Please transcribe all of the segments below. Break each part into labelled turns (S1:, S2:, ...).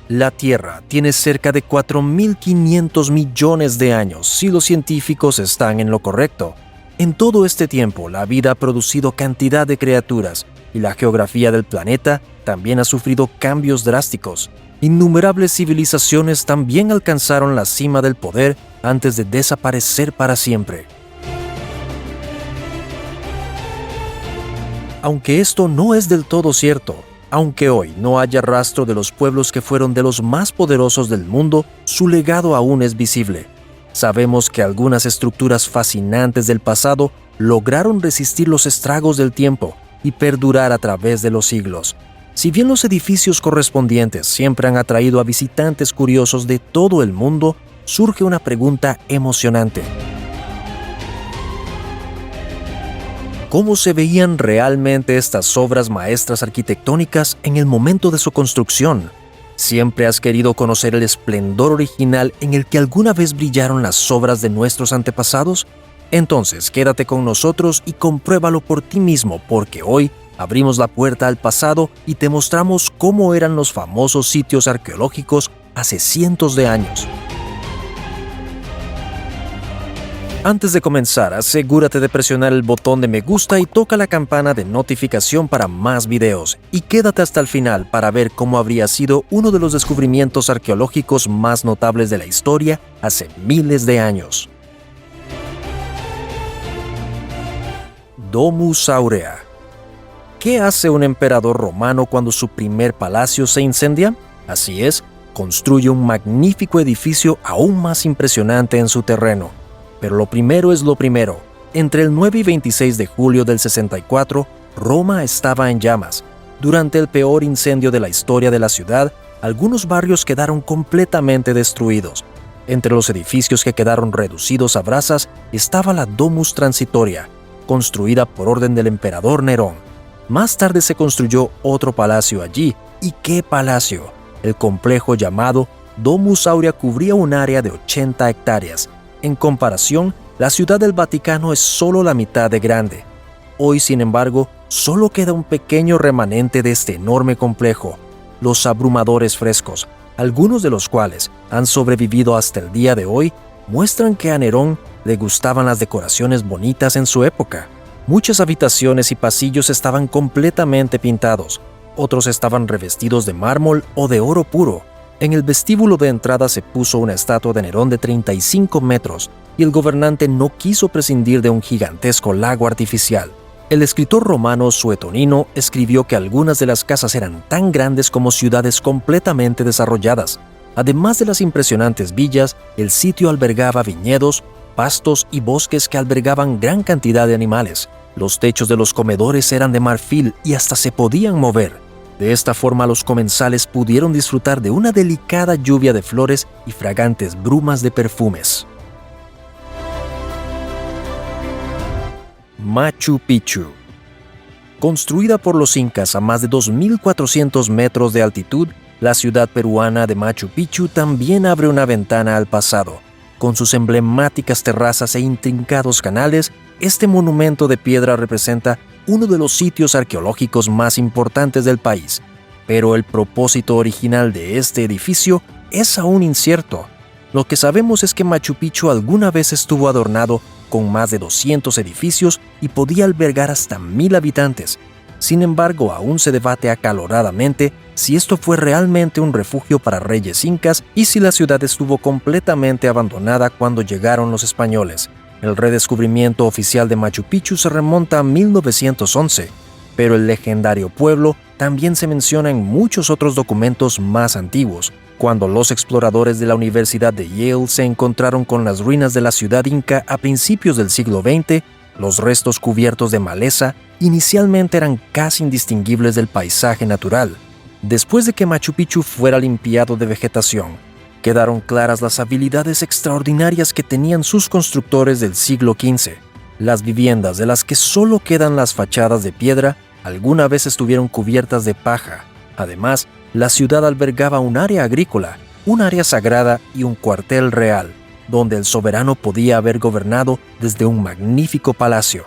S1: La Tierra tiene cerca de 4.500 millones de años si los científicos están en lo correcto. En todo este tiempo, la vida ha producido cantidad de criaturas y la geografía del planeta también ha sufrido cambios drásticos. Innumerables civilizaciones también alcanzaron la cima del poder antes de desaparecer para siempre. Aunque esto no es del todo cierto, aunque hoy no haya rastro de los pueblos que fueron de los más poderosos del mundo, su legado aún es visible. Sabemos que algunas estructuras fascinantes del pasado lograron resistir los estragos del tiempo y perdurar a través de los siglos. Si bien los edificios correspondientes siempre han atraído a visitantes curiosos de todo el mundo, surge una pregunta emocionante. ¿Cómo se veían realmente estas obras maestras arquitectónicas en el momento de su construcción? ¿Siempre has querido conocer el esplendor original en el que alguna vez brillaron las obras de nuestros antepasados? Entonces, quédate con nosotros y compruébalo por ti mismo, porque hoy abrimos la puerta al pasado y te mostramos cómo eran los famosos sitios arqueológicos hace cientos de años. Antes de comenzar, asegúrate de presionar el botón de me gusta y toca la campana de notificación para más videos. Y quédate hasta el final para ver cómo habría sido uno de los descubrimientos arqueológicos más notables de la historia hace miles de años. Domus Aurea. ¿Qué hace un emperador romano cuando su primer palacio se incendia? Así es, construye un magnífico edificio aún más impresionante en su terreno. Pero lo primero es lo primero. Entre el 9 y 26 de julio del 64, Roma estaba en llamas. Durante el peor incendio de la historia de la ciudad, algunos barrios quedaron completamente destruidos. Entre los edificios que quedaron reducidos a brasas estaba la Domus Transitoria, construida por orden del emperador Nerón. Más tarde se construyó otro palacio allí. ¿Y qué palacio? El complejo llamado Domus Aurea cubría un área de 80 hectáreas. En comparación, la Ciudad del Vaticano es solo la mitad de grande. Hoy, sin embargo, solo queda un pequeño remanente de este enorme complejo, los abrumadores frescos, algunos de los cuales han sobrevivido hasta el día de hoy, muestran que a Nerón le gustaban las decoraciones bonitas en su época. Muchas habitaciones y pasillos estaban completamente pintados, otros estaban revestidos de mármol o de oro puro. En el vestíbulo de entrada se puso una estatua de Nerón de 35 metros y el gobernante no quiso prescindir de un gigantesco lago artificial. El escritor romano Suetonino escribió que algunas de las casas eran tan grandes como ciudades completamente desarrolladas. Además de las impresionantes villas, el sitio albergaba viñedos, pastos y bosques que albergaban gran cantidad de animales. Los techos de los comedores eran de marfil y hasta se podían mover. De esta forma, los comensales pudieron disfrutar de una delicada lluvia de flores y fragantes brumas de perfumes. Machu Picchu. Construida por los incas a más de 2.400 metros de altitud, la ciudad peruana de Machu Picchu también abre una ventana al pasado. Con sus emblemáticas terrazas e intrincados canales, este monumento de piedra representa uno de los sitios arqueológicos más importantes del país, pero el propósito original de este edificio es aún incierto. Lo que sabemos es que Machu Picchu alguna vez estuvo adornado con más de 200 edificios y podía albergar hasta 1.000 habitantes. Sin embargo, aún se debate acaloradamente si esto fue realmente un refugio para reyes incas y si la ciudad estuvo completamente abandonada cuando llegaron los españoles. El redescubrimiento oficial de Machu Picchu se remonta a 1911, pero el legendario pueblo también se menciona en muchos otros documentos más antiguos. Cuando los exploradores de la Universidad de Yale se encontraron con las ruinas de la ciudad inca a principios del siglo XX, los restos cubiertos de maleza inicialmente eran casi indistinguibles del paisaje natural. Después de que Machu Picchu fuera limpiado de vegetación, quedaron claras las habilidades extraordinarias que tenían sus constructores del siglo XV. Las viviendas, de las que solo quedan las fachadas de piedra, alguna vez estuvieron cubiertas de paja. Además, la ciudad albergaba un área agrícola, un área sagrada y un cuartel real, donde el soberano podía haber gobernado desde un magnífico palacio.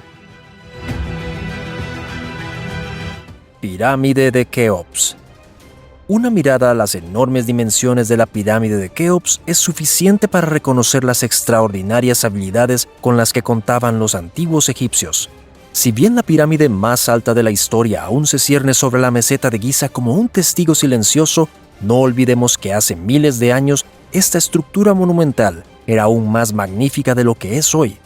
S1: Pirámide de Keops. Una mirada a las enormes dimensiones de la pirámide de Keops es suficiente para reconocer las extraordinarias habilidades con las que contaban los antiguos egipcios. Si bien la pirámide más alta de la historia aún se cierne sobre la meseta de Giza como un testigo silencioso, no olvidemos que hace miles de años esta estructura monumental era aún más magnífica de lo que es hoy.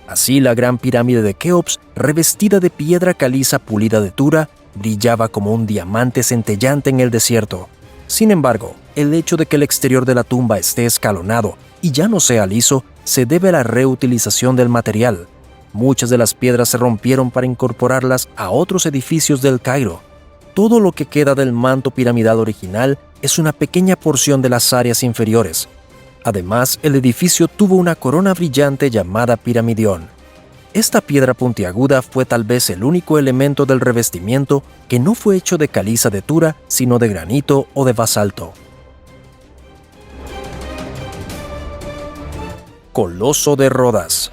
S1: Así, la gran pirámide de Keops, revestida de piedra caliza pulida de Tura, brillaba como un diamante centellante en el desierto. Sin embargo, el hecho de que el exterior de la tumba esté escalonado y ya no sea liso se debe a la reutilización del material. Muchas de las piedras se rompieron para incorporarlas a otros edificios del Cairo. Todo lo que queda del manto piramidal original es una pequeña porción de las áreas inferiores. Además, el edificio tuvo una corona brillante llamada piramidión. Esta piedra puntiaguda fue tal vez el único elemento del revestimiento que no fue hecho de caliza de Tura, sino de granito o de basalto. Coloso de Rodas.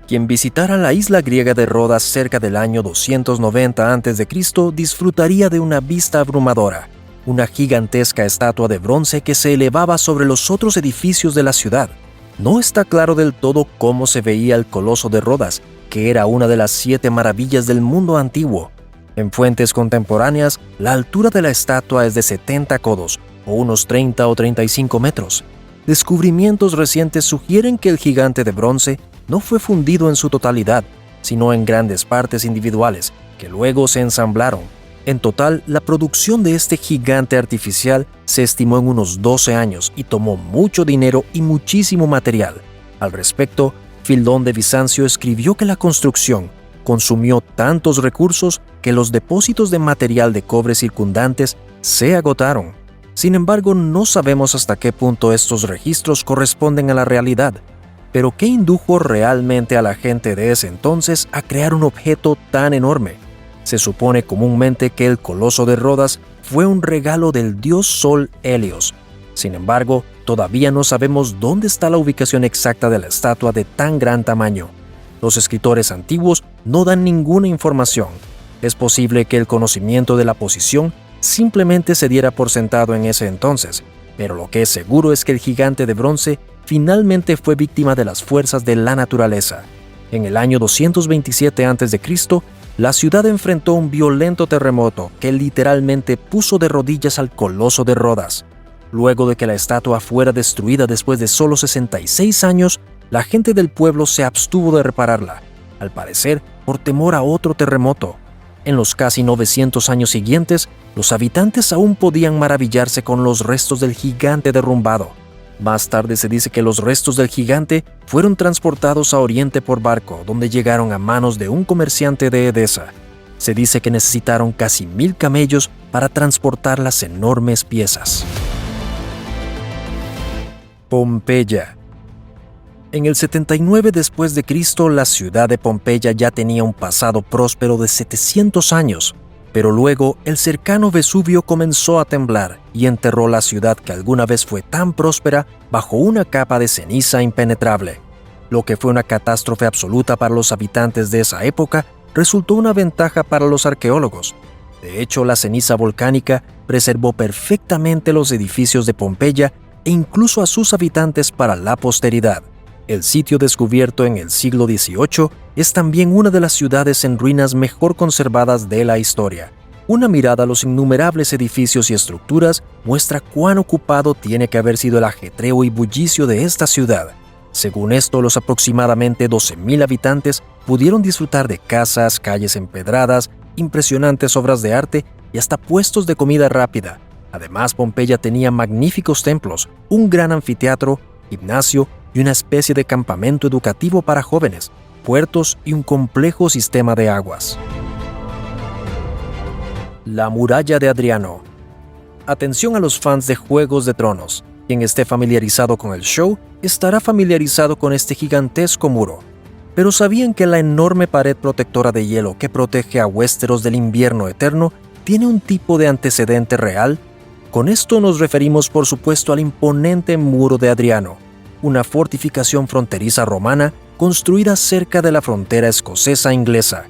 S1: Quien visitara la isla griega de Rodas cerca del año 290 a.C. disfrutaría de una vista abrumadora, una gigantesca estatua de bronce que se elevaba sobre los otros edificios de la ciudad. No está claro del todo cómo se veía el Coloso de Rodas, que era una de las 7 maravillas del mundo antiguo. En fuentes contemporáneas, la altura de la estatua es de 70 codos, o unos 30 o 35 metros. Descubrimientos recientes sugieren que el gigante de bronce no fue fundido en su totalidad, sino en grandes partes individuales, que luego se ensamblaron. En total, la producción de este gigante artificial se estimó en unos 12 años y tomó mucho dinero y muchísimo material. Al respecto, Fildón de Bizancio escribió que la construcción consumió tantos recursos que los depósitos de material de cobre circundantes se agotaron. Sin embargo, no sabemos hasta qué punto estos registros corresponden a la realidad. Pero ¿qué indujo realmente a la gente de ese entonces a crear un objeto tan enorme? Se supone comúnmente que el Coloso de Rodas fue un regalo del dios Sol Helios. Sin embargo, todavía no sabemos dónde está la ubicación exacta de la estatua de tan gran tamaño. Los escritores antiguos no dan ninguna información. Es posible que el conocimiento de la posición simplemente se diera por sentado en ese entonces, pero lo que es seguro es que el gigante de bronce finalmente fue víctima de las fuerzas de la naturaleza. En el año 227 a.C., la ciudad enfrentó un violento terremoto que literalmente puso de rodillas al Coloso de Rodas. Luego de que la estatua fuera destruida después de solo 66 años, la gente del pueblo se abstuvo de repararla, al parecer por temor a otro terremoto. En los casi 900 años siguientes, los habitantes aún podían maravillarse con los restos del gigante derrumbado. Más tarde se dice que los restos del gigante fueron transportados a Oriente por barco, donde llegaron a manos de un comerciante de Edesa. Se dice que necesitaron casi 1000 camellos para transportar las enormes piezas. Pompeya. En el 79 después de Cristo, la ciudad de Pompeya ya tenía un pasado próspero de 700 años. Pero luego, el cercano Vesubio comenzó a temblar y enterró la ciudad que alguna vez fue tan próspera bajo una capa de ceniza impenetrable. Lo que fue una catástrofe absoluta para los habitantes de esa época resultó una ventaja para los arqueólogos. De hecho, la ceniza volcánica preservó perfectamente los edificios de Pompeya e incluso a sus habitantes para la posteridad. El sitio descubierto en el siglo XVIII es también una de las ciudades en ruinas mejor conservadas de la historia. Una mirada a los innumerables edificios y estructuras muestra cuán ocupado tiene que haber sido el ajetreo y bullicio de esta ciudad. Según esto, los aproximadamente 12,000 habitantes pudieron disfrutar de casas, calles empedradas, impresionantes obras de arte y hasta puestos de comida rápida. Además, Pompeya tenía magníficos templos, un gran anfiteatro, gimnasio y una especie de campamento educativo para jóvenes, puertos y un complejo sistema de aguas. La muralla de Adriano. Atención a los fans de Juegos de Tronos. Quien esté familiarizado con el show estará familiarizado con este gigantesco muro. Pero ¿sabían que la enorme pared protectora de hielo que protege a Westeros del invierno eterno tiene un tipo de antecedente real? Con esto nos referimos por supuesto al imponente Muro de Adriano, una fortificación fronteriza romana construida cerca de la frontera escocesa-inglesa.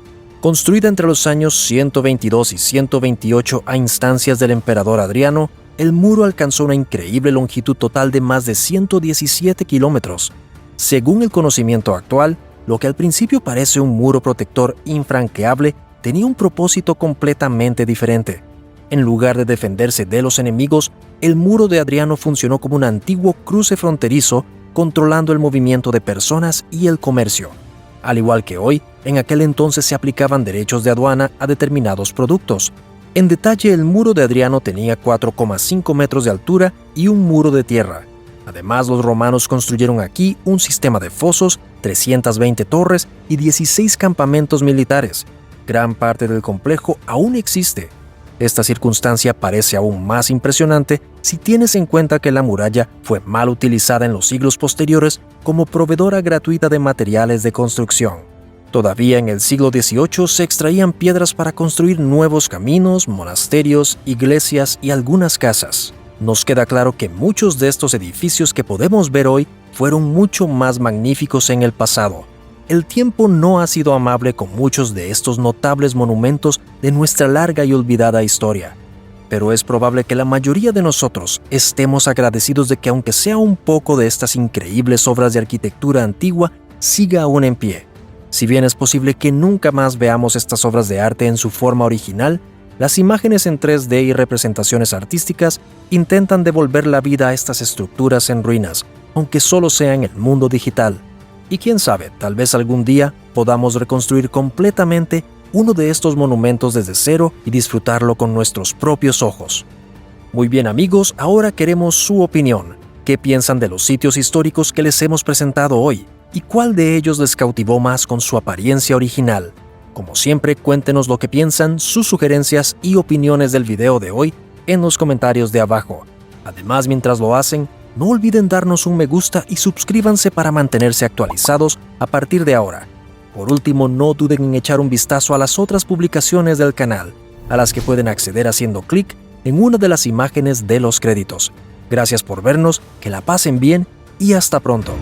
S1: Construida entre los años 122 y 128 a instancias del emperador Adriano, el muro alcanzó una increíble longitud total de más de 117 kilómetros. Según el conocimiento actual, lo que al principio parece un muro protector infranqueable tenía un propósito completamente diferente. En lugar de defenderse de los enemigos, el muro de Adriano funcionó como un antiguo cruce fronterizo controlando el movimiento de personas y el comercio. Al igual que hoy, en aquel entonces se aplicaban derechos de aduana a determinados productos. En detalle, el muro de Adriano tenía 4,5 metros de altura y un muro de tierra. Además, los romanos construyeron aquí un sistema de fosos, 320 torres y 16 campamentos militares. Gran parte del complejo aún existe. Esta circunstancia parece aún más impresionante si tienes en cuenta que la muralla fue mal utilizada en los siglos posteriores como proveedora gratuita de materiales de construcción. Todavía en el siglo XVIII se extraían piedras para construir nuevos caminos, monasterios, iglesias y algunas casas. Nos queda claro que muchos de estos edificios que podemos ver hoy fueron mucho más magníficos en el pasado. El tiempo no ha sido amable con muchos de estos notables monumentos de nuestra larga y olvidada historia, pero es probable que la mayoría de nosotros estemos agradecidos de que aunque sea un poco de estas increíbles obras de arquitectura antigua, siga aún en pie. Si bien es posible que nunca más veamos estas obras de arte en su forma original, las imágenes en 3D y representaciones artísticas intentan devolver la vida a estas estructuras en ruinas, aunque solo sea en el mundo digital. Y quién sabe, tal vez algún día podamos reconstruir completamente uno de estos monumentos desde cero y disfrutarlo con nuestros propios ojos. Muy bien amigos, ahora queremos su opinión. ¿Qué piensan de los sitios históricos que les hemos presentado hoy? ¿Y cuál de ellos les cautivó más con su apariencia original? Como siempre, cuéntenos lo que piensan, sus sugerencias y opiniones del video de hoy en los comentarios de abajo. Además, mientras lo hacen, no olviden darnos un me gusta y suscríbanse para mantenerse actualizados a partir de ahora. Por último, no duden en echar un vistazo a las otras publicaciones del canal, a las que pueden acceder haciendo clic en una de las imágenes de los créditos. Gracias por vernos, que la pasen bien y hasta pronto.